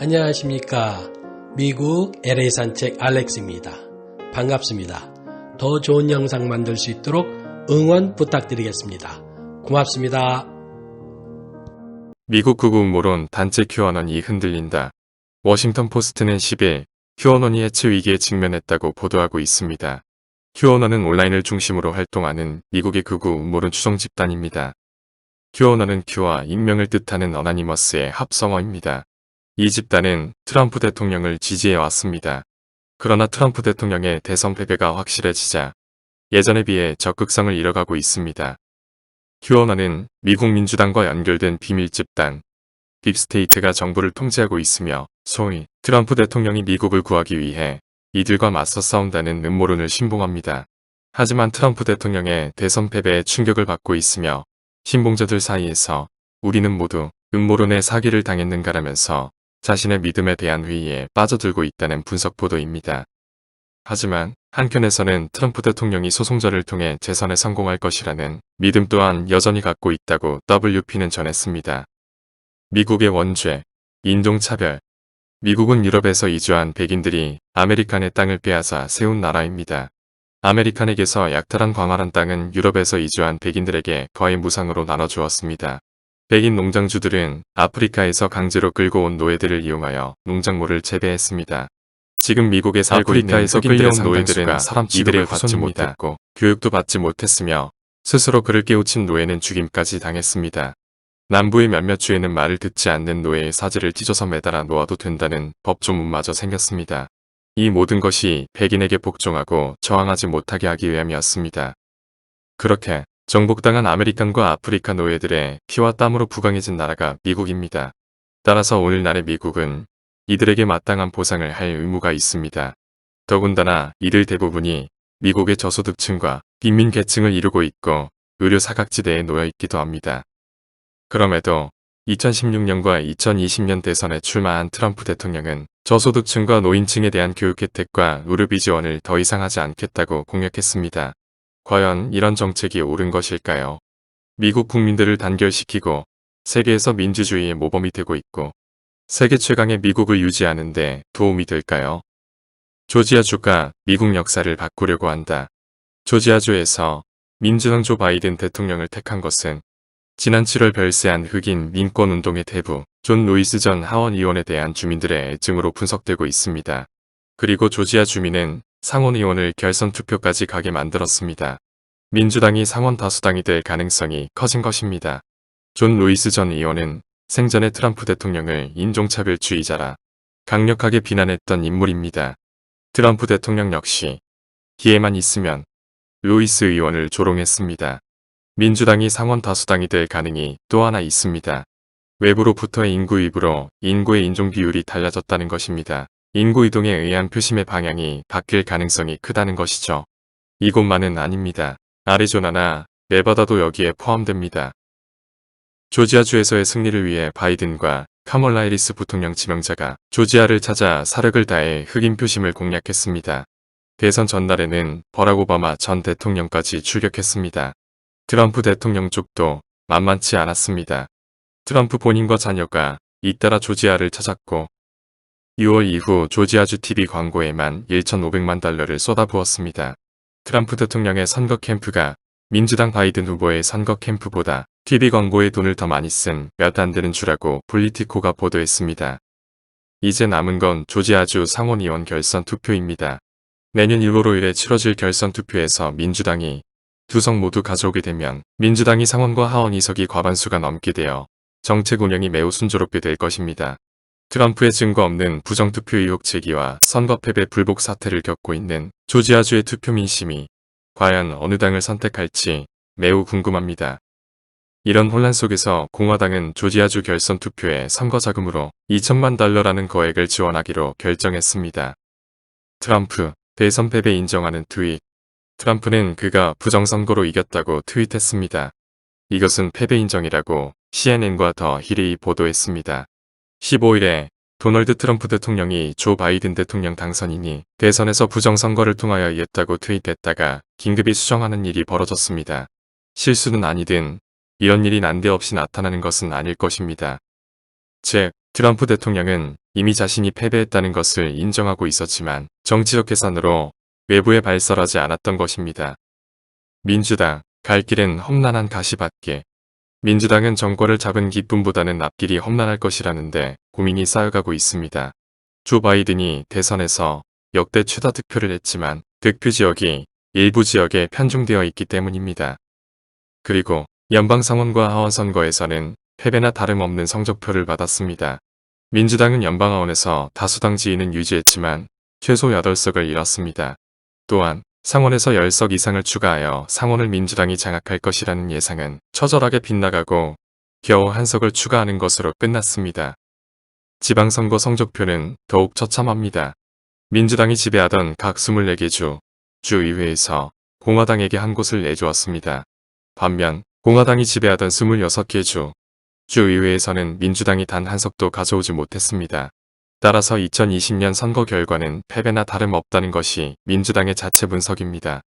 안녕하십니까. 미국 LA 산책 알렉스입니다. 반갑습니다. 더 좋은 영상 만들 수 있도록 응원 부탁드리겠습니다. 고맙습니다. 미국 극우 음모론 단체 QAnon이 흔들린다. 워싱턴 포스트는 10일 QAnon이 해체 위기에 직면했다고 보도하고 있습니다. QAnon은 온라인을 중심으로 활동하는 미국의 극우 음모론 추종 집단입니다. QAnon은 Q와 익명을 뜻하는 어나니머스의 합성어입니다. 이 집단은 트럼프 대통령을 지지해왔습니다. 그러나 트럼프 대통령의 대선 패배가 확실해지자 예전에 비해 적극성을 잃어가고 있습니다. QAnon은 미국 민주당과 연결된 비밀 집단, 딥스테이트가 정부를 통제하고 있으며 소위 트럼프 대통령이 미국을 구하기 위해 이들과 맞서 싸운다는 음모론을 신봉합니다. 하지만 트럼프 대통령의 대선 패배에 충격을 받고 있으며 신봉자들 사이에서 우리는 모두 음모론의 사기를 당했는가라면서 자신의 믿음에 대한 회의에 빠져들고 있다는 분석 보도입니다. 하지만 한편에서는 트럼프 대통령이 소송전을 통해 재선에 성공할 것이라는 믿음 또한 여전히 갖고 있다고 WP는 전했습니다. 미국의 원죄, 인종차별. 미국은 유럽에서 이주한 백인들이 아메리칸의 땅을 빼앗아 세운 나라입니다. 아메리칸에게서 약탈한 광활한 땅은 유럽에서 이주한 백인들에게 거의 무상으로 나눠주었습니다. 백인 농장주들은 아프리카에서 강제로 끌고 온 노예들을 이용하여 농작물을 재배했습니다. 지금 미국에 살고 있는 끌려온 노예들은 사람 취급을 받지 못했고 교육도 받지 못했으며 스스로 그를 깨우친 노예는 죽임까지 당했습니다. 남부의 몇몇 주에는 말을 듣지 않는 노예의 사지를 찢어서 매달아 놓아도 된다는 법조문마저 생겼습니다. 이 모든 것이 백인에게 복종하고 저항하지 못하게 하기 위함이었습니다. 그렇게 정복당한 아메리칸과 아프리카 노예들의 피와 땀으로 부강해진 나라가 미국입니다. 따라서 오늘날의 미국은 이들에게 마땅한 보상을 할 의무가 있습니다. 더군다나 이들 대부분이 미국의 저소득층과 빈민 계층을 이루고 있고 의료 사각지대에 놓여 있기도 합니다. 그럼에도 2016년과 2020년 대선에 출마한 트럼프 대통령은 저소득층과 노인층에 대한 교육 혜택과 의료비 지원을 더 이상 하지 않겠다고 공약했습니다. 과연 이런 정책이 옳은 것일까요? 미국 국민들을 단결시키고 세계에서 민주주의의 모범이 되고 있고 세계 최강의 미국을 유지하는 데 도움이 될까요? 조지아주가 미국 역사를 바꾸려고 한다. 조지아주에서 민주당 조 바이든 대통령을 택한 것은 지난 7월 별세한 흑인 민권운동의 대부 존 루이스 전 하원 의원에 대한 주민들의 애증으로 분석되고 있습니다. 그리고 조지아 주민은 상원 의원을 결선 투표까지 가게 만들었습니다. 민주당이 상원 다수당이 될 가능성이 커진 것입니다. 존 루이스 전 의원은 생전에 트럼프 대통령을 인종차별주의자라 강력하게 비난했던 인물입니다. 트럼프 대통령 역시 기회만 있으면 루이스 의원을 조롱했습니다. 민주당이 상원 다수당이 될 가능이 또 하나 있습니다. 외부로부터의 인구 유입으로 인구의 인종 비율이 달라졌다는 것입니다. 인구 이동에 의한 표심의 방향이 바뀔 가능성이 크다는 것이죠. 이곳만은 아닙니다. 애리조나나 네바다도 여기에 포함됩니다. 조지아주에서의 승리를 위해 바이든과 카멀라 해리스 부통령 지명자가 조지아를 찾아 사력을 다해 흑인 표심을 공략했습니다. 대선 전날에는 버락 오바마 전 대통령까지 출격했습니다. 트럼프 대통령 쪽도 만만치 않았습니다. 트럼프 본인과 자녀가 잇따라 조지아를 찾았고 6월 이후 조지아주 TV 광고에만 1,500만 달러를 쏟아부었습니다. 트럼프 대통령의 선거 캠프가 민주당 바이든 후보의 선거 캠프보다 TV 광고에 돈을 더 많이 쓴 몇 안 되는 주라고 폴리티코가 보도했습니다. 이제 남은 건 조지아주 상원의원 결선 투표입니다. 내년 1월 5일에 치러질 결선 투표에서 민주당이 두 석 모두 가져오게 되면 민주당이 상원과 하원 의석이 과반수가 넘게 되어 정책 운영이 매우 순조롭게 될 것입니다. 트럼프의 증거 없는 부정투표 의혹 제기와 선거 패배 불복 사태를 겪고 있는 조지아주의 투표 민심이 과연 어느 당을 선택할지 매우 궁금합니다. 이런 혼란 속에서 공화당은 조지아주 결선 투표에 선거 자금으로 2천만 달러라는 거액을 지원하기로 결정했습니다. 트럼프 대선 패배 인정하는 트윗. 트럼프는 그가 부정선거로 이겼다고 트윗했습니다. 이것은 패배 인정이라고 CNN과 더 힐이 보도했습니다. 15일에 도널드 트럼프 대통령이 조 바이든 대통령 당선인이 대선에서 부정선거를 통하여 이겼다고 트윗했다가 긴급히 수정하는 일이 벌어졌습니다. 실수는 아니든 이런 일이 난데없이 나타나는 것은 아닐 것입니다. 즉, 트럼프 대통령은 이미 자신이 패배했다는 것을 인정하고 있었지만 정치적 계산으로 외부에 발설하지 않았던 것입니다. 민주당, 갈 길은 험난한 가시밭길. 민주당은 정권을 잡은 기쁨보다는 앞길이 험난할 것이라는데 고민이 쌓여가고 있습니다. 조 바이든이 대선에서 역대 최다 득표를 했지만 득표 지역이 일부 지역에 편중되어 있기 때문입니다. 그리고 연방상원과 하원선거에서는 패배나 다름없는 성적표를 받았습니다. 민주당은 연방하원에서 다수당 지위는 유지했지만 최소 8석을 잃었습니다. 또한 상원에서 10석 이상을 추가하여 상원을 민주당이 장악할 것이라는 예상은 처절하게 빗나가고 겨우 한 석을 추가하는 것으로 끝났습니다. 지방선거 성적표는 더욱 처참합니다. 민주당이 지배하던 각 24개 주의회에서 공화당에게 한 곳을 내주었습니다. 반면 공화당이 지배하던 26개 주의회에서는 민주당이 단 한 석도 가져오지 못했습니다. 따라서 2020년 선거 결과는 패배나 다름없다는 것이 민주당의 자체 분석입니다.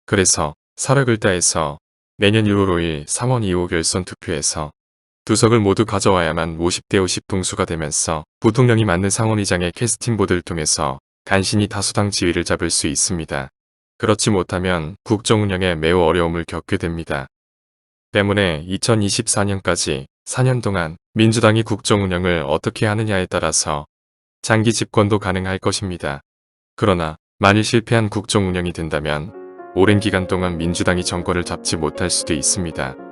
그래서 사력을다해서 내년 6월 5일 상원 2호 결선 투표에서 두 석을 모두 가져와야만 50대 50 동수가 되면서 부통령이 맡는 상원의장의 캐스팅 보드를 통해서 간신히 다수당 지위를 잡을 수 있습니다. 그렇지 못하면 국정 운영에 매우 어려움을 겪게 됩니다. 때문에 2024년까지 4년 동안 민주당이 국정 운영을 어떻게 하느냐에 따라서 장기 집권도 가능할 것입니다. 그러나 만일 실패한 국정 운영이 된다면 오랜 기간 동안 민주당이 정권을 잡지 못할 수도 있습니다.